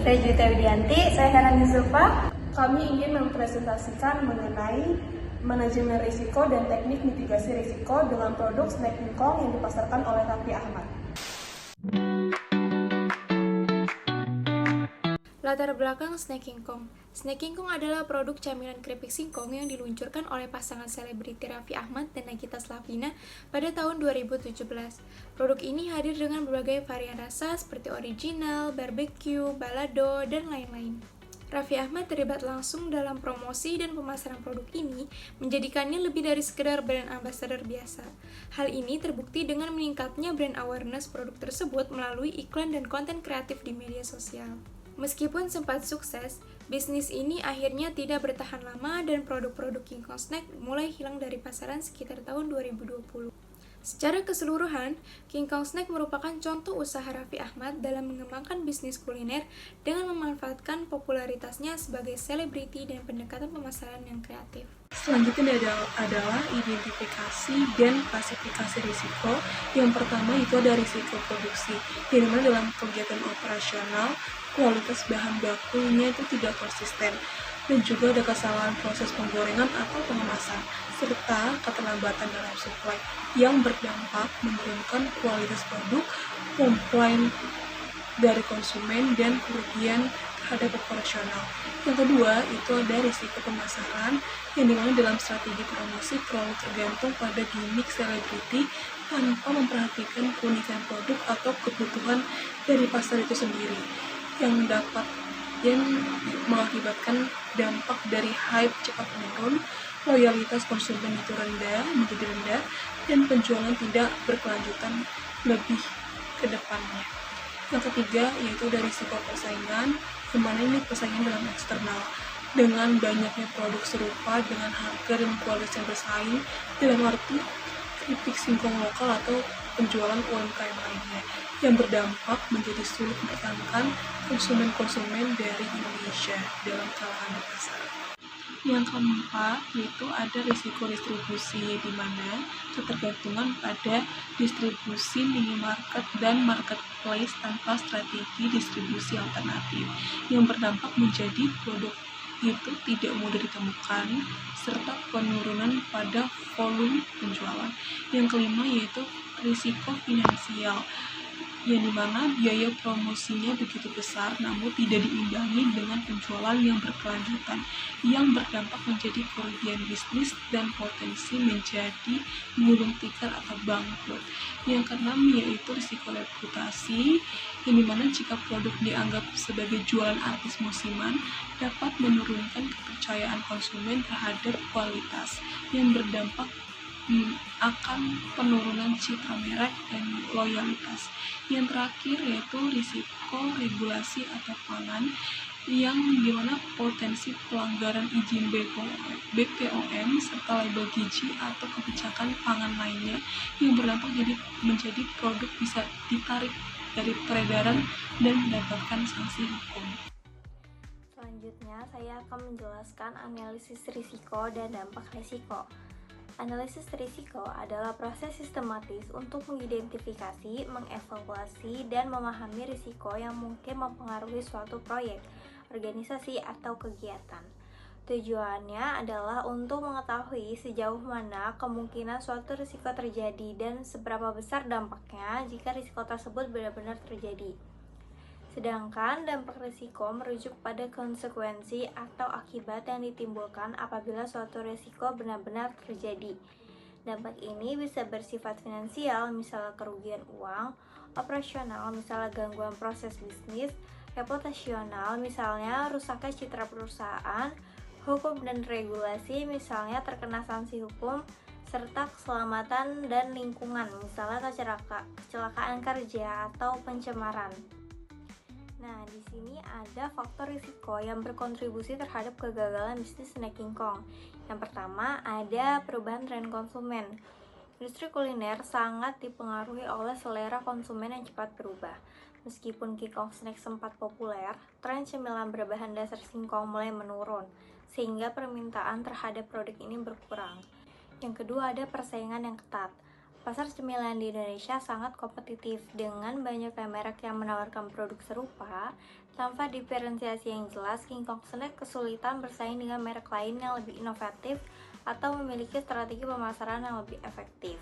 Saya Juwita Widianti, saya Hana Nizufa. Kami ingin mempresentasikan mengenai manajemen risiko dan teknik mitigasi risiko dengan produk Snacking Kong yang dipasarkan oleh Raffi Ahmad. Latar belakang Snacking Kong. Snacking Kong adalah produk camilan keripik singkong yang diluncurkan oleh pasangan selebriti Raffi Ahmad dan Nagita Slavina pada tahun 2017. Produk ini hadir dengan berbagai varian rasa seperti original, barbecue, balado, dan lain-lain. Raffi Ahmad terlibat langsung dalam promosi dan pemasaran produk ini, menjadikannya lebih dari sekedar brand ambassador biasa. Hal ini terbukti dengan meningkatnya brand awareness produk tersebut melalui iklan dan konten kreatif di media sosial. Meskipun sempat sukses, bisnis ini akhirnya tidak bertahan lama dan produk-produk King Kong Snack mulai hilang dari pasaran sekitar tahun 2020. Secara keseluruhan, King Kong Snack merupakan contoh usaha Raffi Ahmad dalam mengembangkan bisnis kuliner dengan memanfaatkan popularitasnya sebagai selebriti dan pendekatan pemasaran yang kreatif. Selanjutnya adalah identifikasi dan klasifikasi risiko. Yang pertama itu ada risiko produksi, di mana dalam kegiatan operasional, kualitas bahan bakunya itu tidak konsisten, dan juga ada kesalahan proses penggorengan atau pengemasan, serta keterlambatan dalam supply yang berdampak menurunkan kualitas produk, komplain dari konsumen, dan kerugian terhadap operasional. Yang kedua, itu ada risiko pemasaran, yang dimana dalam strategi promosi terlalu tergantung pada gimmick selebriti tanpa memperhatikan keunikan produk atau kebutuhan dari pasar itu sendiri, yang mengakibatkan dampak dari hype cepat menurun, loyalitas konsumen itu menjadi rendah, dan penjualan tidak berkelanjutan lebih ke depannya. Yang ketiga yaitu dari risiko persaingan, di mana ini persaingan dalam eksternal, dengan banyaknya produk serupa dengan harga dan kualitas yang bersaing, dalam arti keripik singkong lokal atau penjualan UMKM lainnya, yang berdampak menjadi sulit mempertahankan konsumen-konsumen dari Indonesia dalam kalangan pasar. Yang keempat yaitu ada risiko distribusi, di mana ketergantungan pada distribusi minimarket dan marketplace tanpa strategi distribusi alternatif, yang berdampak menjadi produk itu tidak mudah ditemukan, serta penurunan pada volume penjualan. Yang kelima yaitu risiko finansial, yang dimana biaya promosinya begitu besar namun tidak diimbangi dengan penjualan yang berkelanjutan, yang berdampak menjadi kerugian bisnis dan potensi menjadi gulung tikar atau bangkrut. Yang keenam yaitu risiko reputasi, yang dimana jika produk dianggap sebagai jualan artis musiman dapat menurunkan kepercayaan konsumen terhadap kualitas, yang berdampak akan penurunan citra merek dan loyalitas. Yang terakhir yaitu risiko regulasi atau pangan, yang dimana potensi pelanggaran izin BPOM serta label gizi atau kebijakan pangan lainnya, yang berdampak menjadi produk bisa ditarik dari peredaran dan mendapatkan sanksi hukum. Selanjutnya, saya akan menjelaskan analisis risiko dan dampak risiko. Analisis risiko adalah proses sistematis untuk mengidentifikasi, mengevaluasi, dan memahami risiko yang mungkin mempengaruhi suatu proyek, organisasi, atau kegiatan. Tujuannya adalah untuk mengetahui sejauh mana kemungkinan suatu risiko terjadi dan seberapa besar dampaknya jika risiko tersebut benar-benar terjadi. Sedangkan dampak risiko merujuk pada konsekuensi atau akibat yang ditimbulkan apabila suatu risiko benar-benar terjadi. Dampak ini bisa bersifat finansial, misalnya kerugian uang, operasional, misalnya gangguan proses bisnis, reputasional, misalnya rusaknya citra perusahaan, hukum dan regulasi, misalnya terkena sanksi hukum, serta keselamatan dan lingkungan, misalnya kecelakaan kerja atau pencemaran. Nah, di sini ada faktor risiko yang berkontribusi terhadap kegagalan bisnis Snacking Kong. Yang pertama, ada perubahan tren konsumen. Industri kuliner sangat dipengaruhi oleh selera konsumen yang cepat berubah. Meskipun King Kong Snack sempat populer, tren cemilan berbahan dasar singkong mulai menurun, sehingga permintaan terhadap produk ini berkurang. Yang kedua, ada persaingan yang ketat. Pasar cemilan di Indonesia sangat kompetitif dengan banyaknya merek yang menawarkan produk serupa. Tanpa diferensiasi yang jelas, King Kong Snack kesulitan bersaing dengan merek lain yang lebih inovatif atau memiliki strategi pemasaran yang lebih efektif.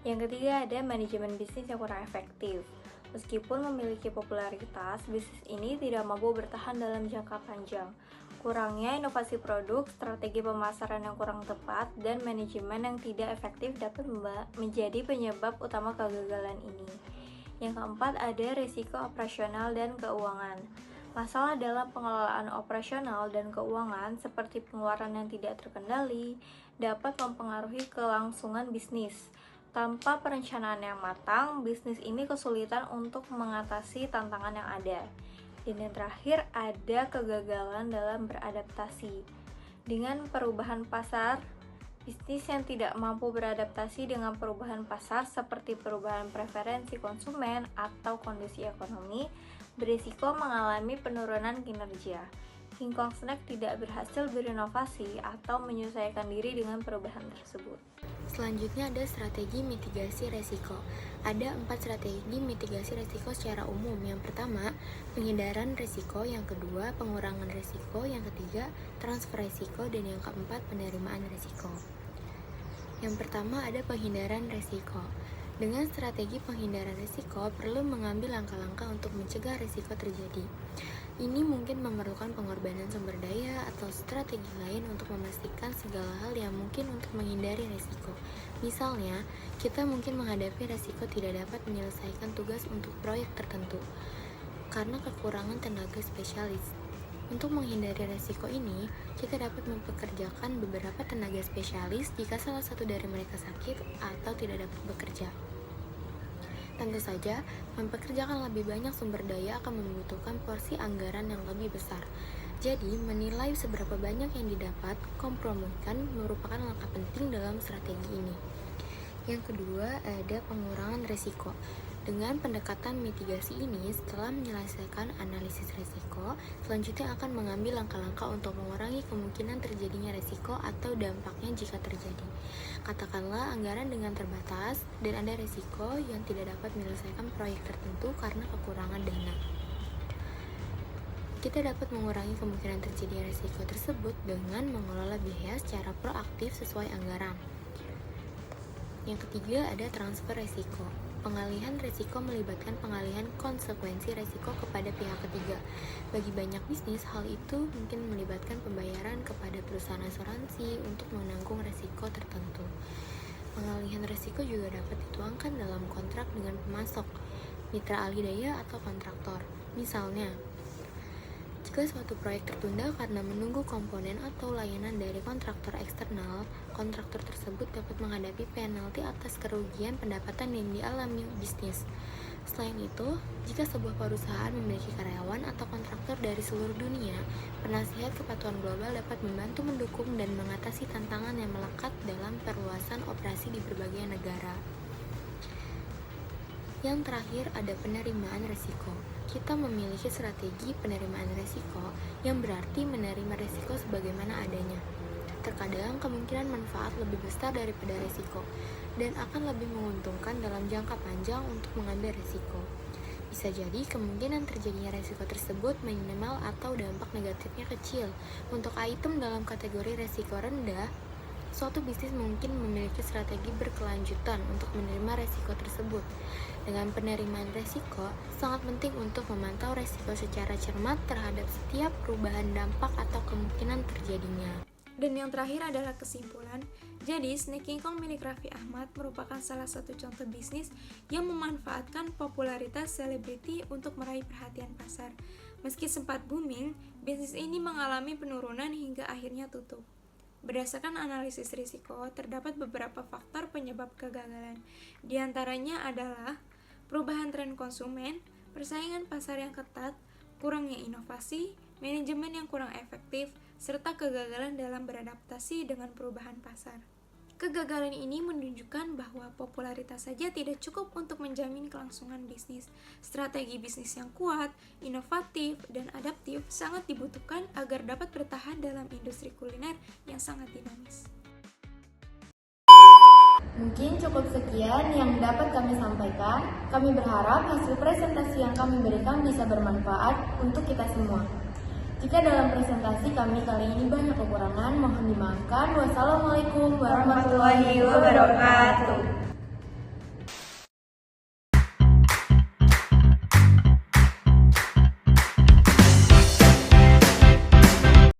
Yang ketiga, ada manajemen bisnis yang kurang efektif. Meskipun memiliki popularitas, bisnis ini tidak mampu bertahan dalam jangka panjang. Kurangnya inovasi produk, strategi pemasaran yang kurang tepat, dan manajemen yang tidak efektif dapat menjadi penyebab utama kegagalan ini. Yang keempat, ada risiko operasional dan keuangan. Masalah dalam pengelolaan operasional dan keuangan seperti pengeluaran yang tidak terkendali dapat mempengaruhi kelangsungan bisnis. Tanpa perencanaan yang matang, bisnis ini kesulitan untuk mengatasi tantangan yang ada. Dan yang terakhir, ada kegagalan dalam beradaptasi. Dengan perubahan pasar, bisnis yang tidak mampu beradaptasi dengan perubahan pasar seperti perubahan preferensi konsumen atau kondisi ekonomi, berisiko mengalami penurunan kinerja. King Kong Snack tidak berhasil berinovasi atau menyesuaikan diri dengan perubahan tersebut. Selanjutnya ada strategi mitigasi resiko. Ada 4 strategi mitigasi resiko secara umum. Yang pertama, penghindaran resiko. Yang kedua, pengurangan resiko. Yang ketiga, transfer resiko. Dan yang keempat, penerimaan resiko. Yang pertama ada penghindaran resiko. Dengan strategi penghindaran resiko, perlu mengambil langkah-langkah untuk mencegah resiko terjadi. Ini mungkin memerlukan pengorbanan sumber daya atau strategi lain untuk memastikan segala hal yang mungkin untuk menghindari resiko. Misalnya, kita mungkin menghadapi resiko tidak dapat menyelesaikan tugas untuk proyek tertentu karena kekurangan tenaga spesialis. Untuk menghindari resiko ini, kita dapat mempekerjakan beberapa tenaga spesialis jika salah satu dari mereka sakit atau tidak dapat bekerja. Tentu saja, mempekerjakan lebih banyak sumber daya akan membutuhkan porsi anggaran yang lebih besar. Jadi, menilai seberapa banyak yang didapat, kompromikan merupakan langkah penting dalam strategi ini. Yang kedua, ada pengurangan risiko. Dengan pendekatan mitigasi ini, setelah menyelesaikan analisis risiko, selanjutnya akan mengambil langkah-langkah untuk mengurangi kemungkinan terjadinya risiko atau dampaknya jika terjadi. Katakanlah anggaran dengan terbatas dan ada risiko yang tidak dapat menyelesaikan proyek tertentu karena kekurangan dana. Kita dapat mengurangi kemungkinan terjadinya risiko tersebut dengan mengelola biaya secara proaktif sesuai anggaran. Yang ketiga ada transfer risiko. Pengalihan risiko melibatkan pengalihan konsekuensi risiko kepada pihak ketiga. Bagi banyak bisnis, hal itu mungkin melibatkan pembayaran kepada perusahaan asuransi untuk menanggung risiko tertentu. Pengalihan risiko juga dapat dituangkan dalam kontrak dengan pemasok, mitra alih daya atau kontraktor. Misalnya, jika suatu proyek tertunda karena menunggu komponen atau layanan dari kontraktor eksternal, kontraktor tersebut dapat menghadapi penalti atas kerugian pendapatan yang dialami bisnis. Selain itu, jika sebuah perusahaan memiliki karyawan atau kontraktor dari seluruh dunia, penasihat kepatuhan global dapat membantu mendukung dan mengatasi tantangan yang melekat dalam perluasan operasi di berbagai negara. Yang terakhir ada penerimaan risiko. Kita memiliki strategi penerimaan risiko yang berarti menerima risiko sebagaimana adanya. Terkadang kemungkinan manfaat lebih besar daripada risiko dan akan lebih menguntungkan dalam jangka panjang untuk mengambil risiko. Bisa jadi kemungkinan terjadinya risiko tersebut minimal atau dampak negatifnya kecil. Untuk item dalam kategori risiko rendah, suatu bisnis mungkin memiliki strategi berkelanjutan untuk menerima risiko tersebut. Dengan penerimaan risiko, sangat penting untuk memantau risiko secara cermat terhadap setiap perubahan dampak atau kemungkinan terjadinya. Dan yang terakhir adalah kesimpulan. Jadi, Snack King Kong milik Raffi Ahmad merupakan salah satu contoh bisnis yang memanfaatkan popularitas selebriti untuk meraih perhatian pasar. Meski sempat booming, bisnis ini mengalami penurunan hingga akhirnya tutup. Berdasarkan analisis risiko, terdapat beberapa faktor penyebab kegagalan. Di antaranya adalah perubahan tren konsumen, persaingan pasar yang ketat, kurangnya inovasi, manajemen yang kurang efektif, serta kegagalan dalam beradaptasi dengan perubahan pasar. Kegagalan ini menunjukkan bahwa popularitas saja tidak cukup untuk menjamin kelangsungan bisnis. Strategi bisnis yang kuat, inovatif, dan adaptif sangat dibutuhkan agar dapat bertahan dalam industri kuliner yang sangat dinamis. Mungkin cukup sekian yang dapat kami sampaikan. Kami berharap hasil presentasi yang kami berikan bisa bermanfaat untuk kita semua. Jika dalam presentasi kami kali ini banyak kekurangan, mohon dimaafkan. Wassalamualaikum warahmatullahi wabarakatuh.